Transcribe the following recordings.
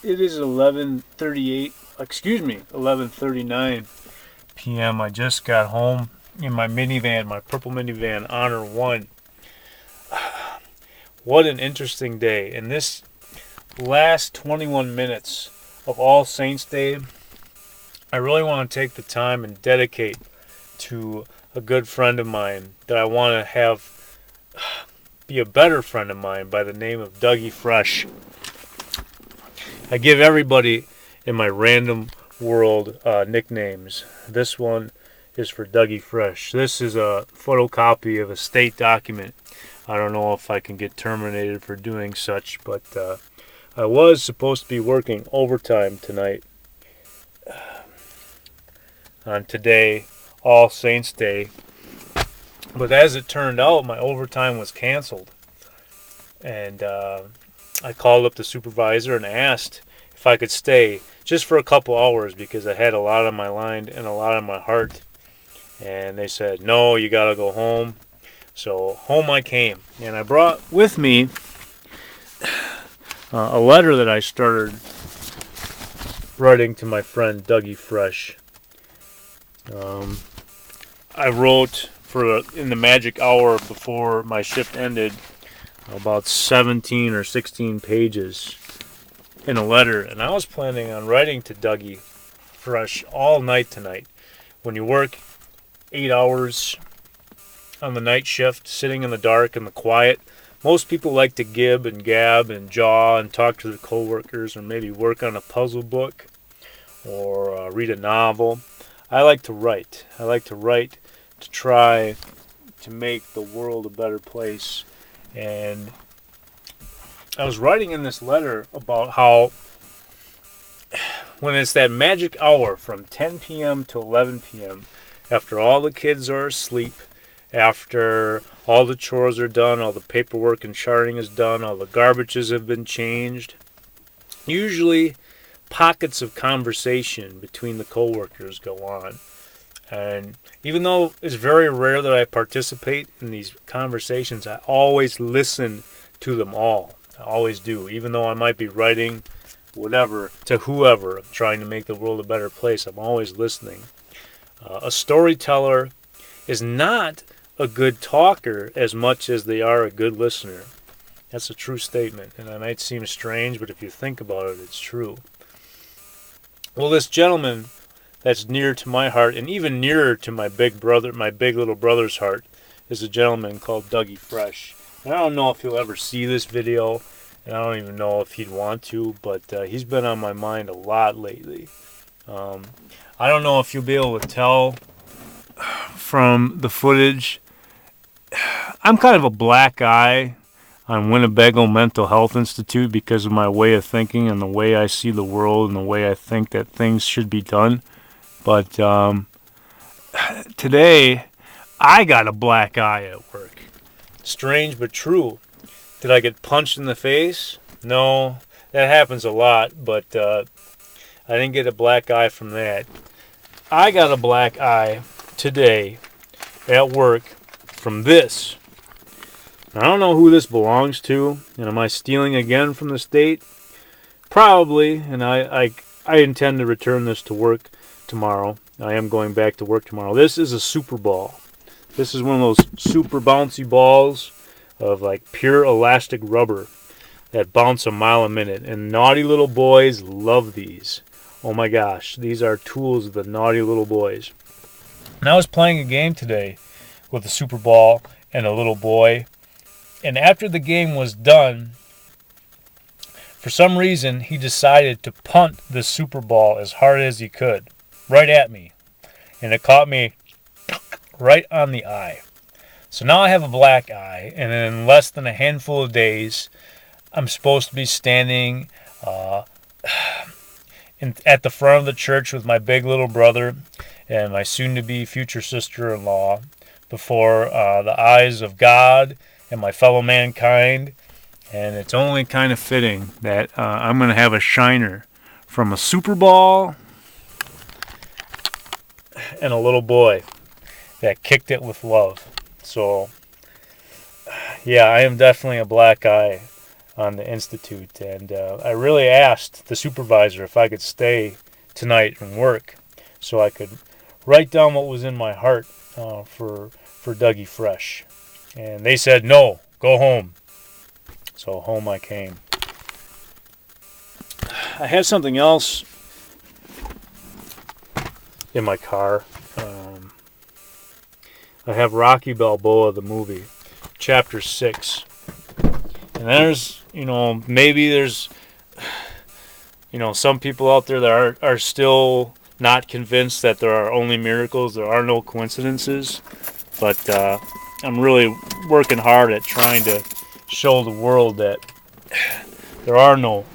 It is 11:38. Excuse me, 11:39 p.m. I just got home in my minivan, my purple minivan, Honor One. What an interesting day! In this last 21 minutes of All Saints Day, I really want to take the time and dedicate to a good friend of mine that I want to have be a better friend of mine by the name of Dougie Fresh. I give everybody in my random world nicknames. This one is for Dougie Fresh. This is a photocopy of a state document. I don't know if I can get terminated for doing such, but I was supposed to be working overtime tonight on today, All Saints Day. But as it turned out, my overtime was canceled. And I called up the supervisor and asked if I could stay just for a couple hours because I had a lot on my mind and a lot on my heart. And they said, no, you got to go home. So home I came. And I brought with me a letter that I started writing to my friend Dougie Fresh. I wrote in the magic hour before my shift ended about 17 or 16 pages in a letter, and I was planning on writing to Dougie Fresh all night tonight. When you work 8 hours on the night shift, sitting in the dark and the quiet, most people like to gib and gab and jaw and talk to their coworkers or maybe work on a puzzle book or read a novel. I like to write. I like to write to try to make the world a better place. And I was writing in this letter about how when it's that magic hour from 10 p.m. to 11 p.m., after all the kids are asleep, after all the chores are done, all the paperwork and charting is done, all the garbages have been changed, usually pockets of conversation between the coworkers go on. And even though it's very rare that I participate in these conversations, I always listen to them all. I always do. Even though I might be writing whatever to whoever, trying to make the world a better place, I'm always listening. A storyteller is not a good talker as much as they are a good listener. That's a true statement, and it might seem strange, but if you think about it, it's true. Well, this gentleman that's near to my heart, and even nearer to my big little brother's heart, is a gentleman called Dougie Fresh. And I don't know if he'll ever see this video, and I don't even know if he'd want to, but he's been on my mind a lot lately. I don't know if you'll be able to tell from the footage. I'm kind of a black eye on Winnebago Mental Health Institute because of my way of thinking and the way I see the world and the way I think that things should be done. But today, I got a black eye at work. Strange but true. Did I get punched in the face? No, that happens a lot, but I didn't get a black eye from that. I got a black eye today at work from this. I don't know who this belongs to, and am I stealing again from the state? Probably, and I intend to return this to work tomorrow. I am going back to work tomorrow. This is a super ball. This is one of those super bouncy balls of like pure elastic rubber that bounce a mile a minute, and naughty little boys love these. Oh my gosh, these are tools of the naughty little boys. And I was playing a game today with a super ball and a little boy. And after the game was done, for some reason, he decided to punt the super ball as hard as he could, right at me. And it caught me right on the eye. So now I have a black eye, and in less than a handful of days, I'm supposed to be standing at the front of the church with my big little brother and my soon-to-be future sister-in-law before the eyes of God and my fellow mankind, and it's only kind of fitting that I'm going to have a shiner from a Super Bowl and a little boy that kicked it with love. So, yeah, I am definitely a black eye on the institute, and I really asked the supervisor if I could stay tonight and work, so I could write down what was in my heart for Dougie Fresh, and they said no, go home. So home I came. I had something else in my car. I have Rocky Balboa, the movie, Chapter 6. And maybe there's, some people out there that are still not convinced that there are only miracles, there are no coincidences. But I'm really working hard at trying to show the world that there are no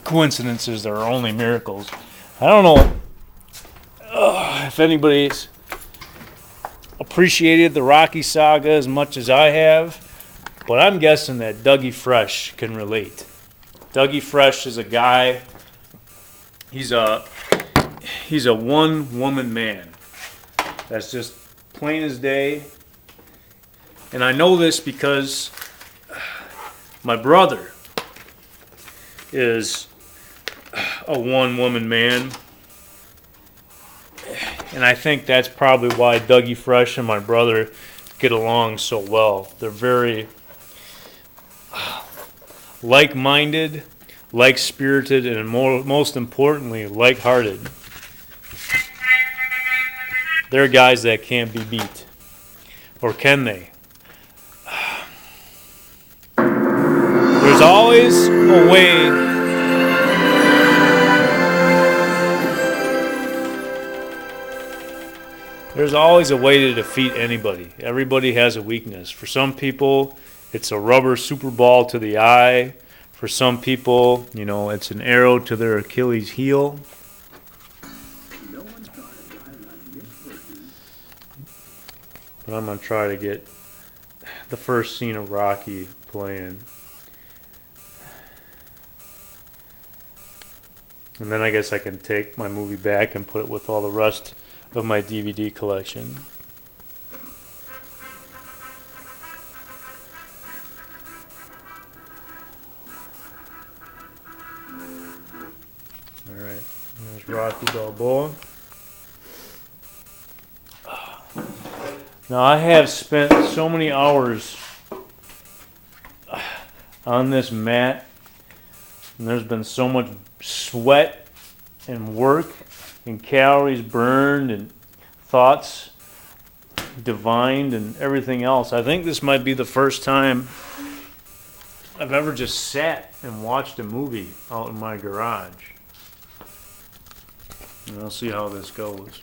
coincidences, there are only miracles. I don't know if anybody's appreciated the Rocky saga as much as I have, but I'm guessing that Dougie Fresh can relate. Dougie Fresh is a guy, he's a one-woman man. That's just plain as day. And I know this because my brother is a one-woman man. And I think that's probably why Dougie Fresh and my brother get along so well. They're very like-minded, like-spirited, and most importantly, like-hearted. They're guys that can't be beat. Or can they? There's always a way. There's always a way to defeat anybody. Everybody has a weakness. For some people, it's a rubber super ball to the eye. For some people, it's an arrow to their Achilles heel. But I'm going to try to get the first scene of Rocky playing. And then I guess I can take my movie back and put it with all the rest of my DVD collection. Alright, there's Rocky Balboa. Now I have spent so many hours on this mat, and there's been so much sweat and work and calories burned and thoughts divined and everything else. I think this might be the first time I've ever just sat and watched a movie out in my garage. And I'll see how this goes.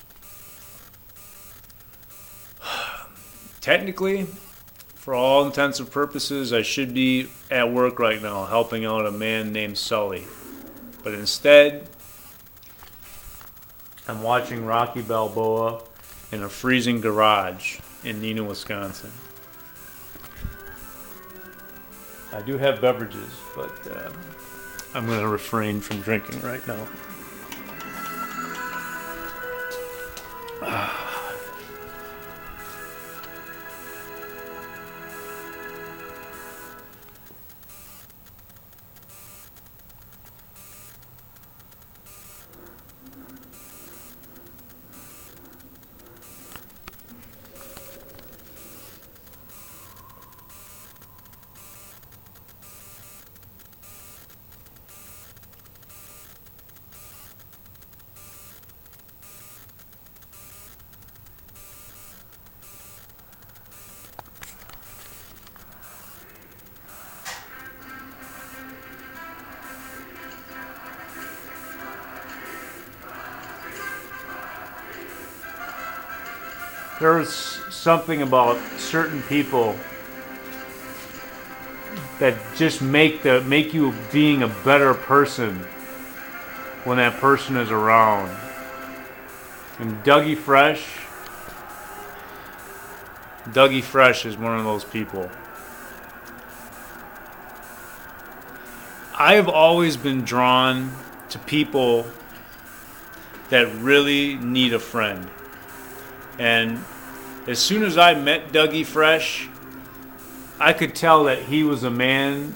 Technically, for all intents and purposes, I should be at work right now helping out a man named Sully. But instead, I'm watching Rocky Balboa in a freezing garage in Neenah, Wisconsin. I do have beverages, but I'm going to refrain from drinking right now. There's something about certain people that just make you being a better person when that person is around. And Dougie Fresh is one of those people. I have always been drawn to people that really need a friend. And as soon as I met Dougie Fresh, I could tell that he was a man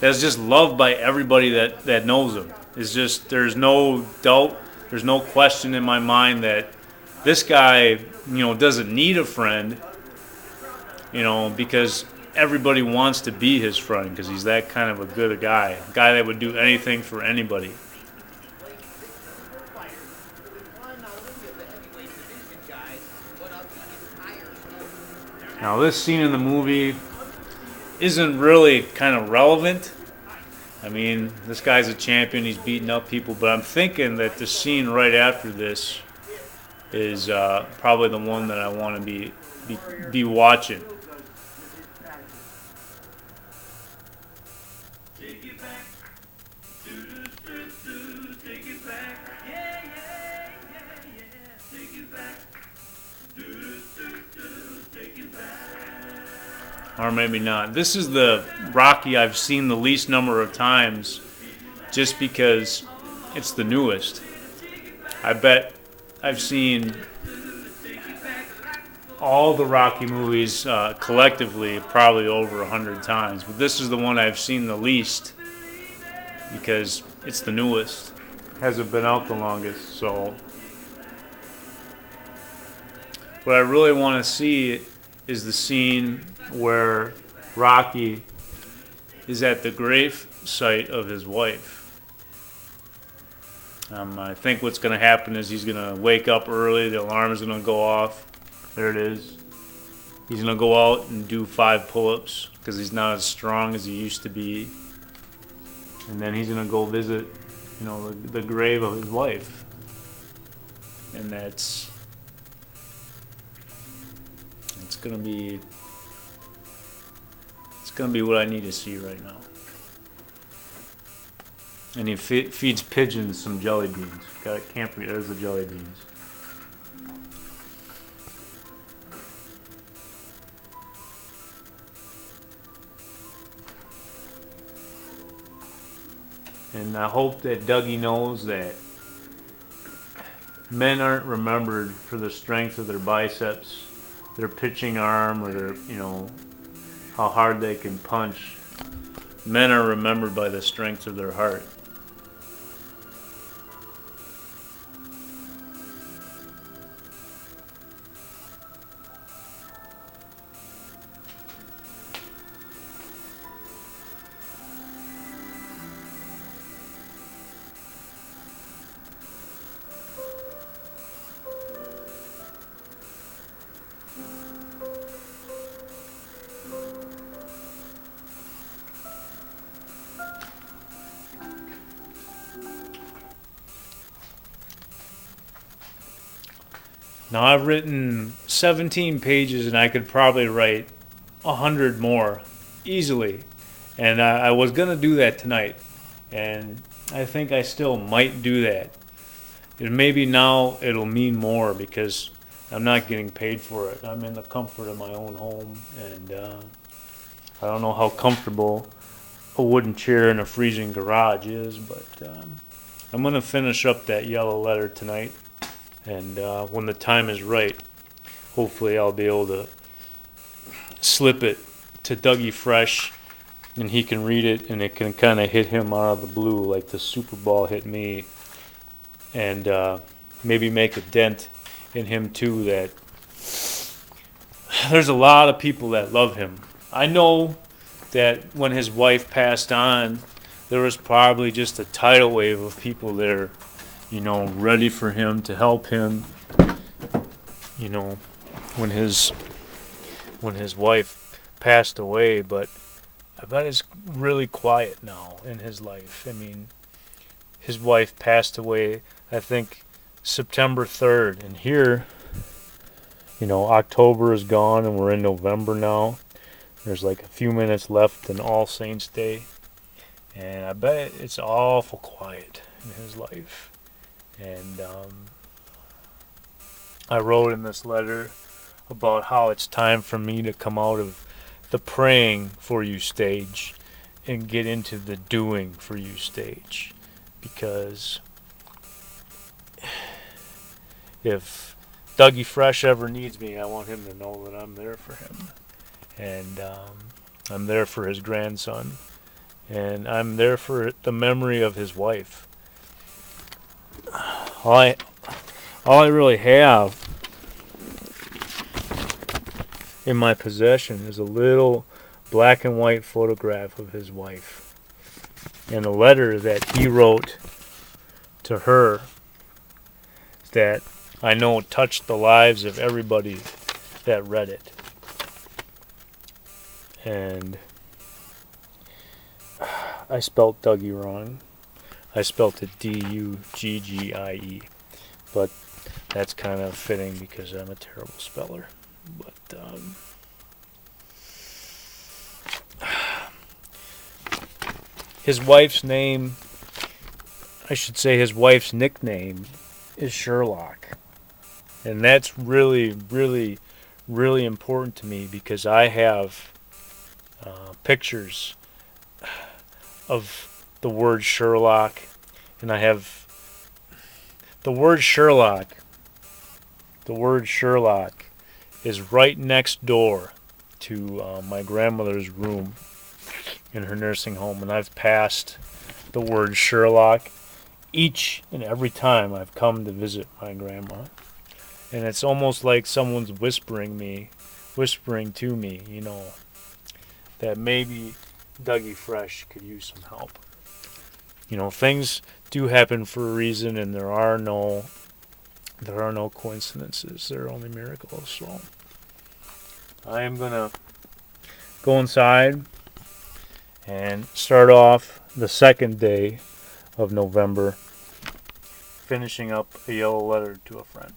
that's just loved by everybody that knows him. It's just, there's no doubt, there's no question in my mind that this guy, doesn't need a friend, because everybody wants to be his friend because he's that kind of a good guy that would do anything for anybody. Now, this scene in the movie isn't really kind of relevant. I mean, this guy's a champion, he's beating up people, but I'm thinking that the scene right after this is probably the one that I want to be watching. Or maybe not. This is the Rocky I've seen the least number of times just because it's the newest. I bet I've seen all the Rocky movies collectively probably over 100 times. But this is the one I've seen the least because it's the newest. Hasn't been out the longest. So what I really want to see is the scene where Rocky is at the grave site of his wife. I think what's going to happen is he's going to wake up early, the alarm is going to go off. There it is. He's going to go out and do 5 pull-ups because he's not as strong as he used to be. And then he's going to go visit, the grave of his wife. And it's going to be what I need to see right now. And he feeds pigeons some jelly beans. Can't forget, there's the jelly beans. And I hope that Dougie knows that men aren't remembered for the strength of their biceps, their pitching arm, or their, how hard they can punch. Men are remembered by the strength of their heart. Now, I've written 17 pages and I could probably write 100 more easily. And I was going to do that tonight. And I think I still might do that. And maybe now it'll mean more because I'm not getting paid for it. I'm in the comfort of my own home. And I don't know how comfortable a wooden chair in a freezing garage is. But I'm going to finish up that yellow letter tonight. And when the time is right, hopefully I'll be able to slip it to Dougie Fresh, and he can read it, and it can kind of hit him out of the blue like the Super Bowl hit me, and maybe make a dent in him too, that there's a lot of people that love him. I know that when his wife passed on, there was probably just a tidal wave of people there, ready for him, to help him, when his wife passed away. But I bet it's really quiet now in his life. I mean, his wife passed away, I think, September 3rd. And here, October is gone and we're in November now. There's like a few minutes left in All Saints Day. And I bet it's awful quiet in his life. And I wrote in this letter about how it's time for me to come out of the praying for you stage and get into the doing for you stage. Because if Dougie Fresh ever needs me, I want him to know that I'm there for him. And I'm there for his grandson. and I'm there for the memory of his wife. All I, all I really have in my possession is a little black and white photograph of his wife and a letter that he wrote to her that I know touched the lives of everybody that read it. And I spelt Dougie wrong. I spelt it Duggie, but that's kind of fitting because I'm a terrible speller. But his wife's name, I should say his wife's nickname is Sherlock. And that's really, really, really important to me because I have pictures of the word Sherlock, and I have the word Sherlock. The word Sherlock is right next door to my grandmother's room in her nursing home, and I've passed the word Sherlock each and every time I've come to visit my grandma. And it's almost like someone's whispering to me, that maybe Dougie Fresh could use some help. Things do happen for a reason, and there are no coincidences. There are only miracles. So I am gonna go inside and start off the second day of November, finishing up a yellow letter to a friend.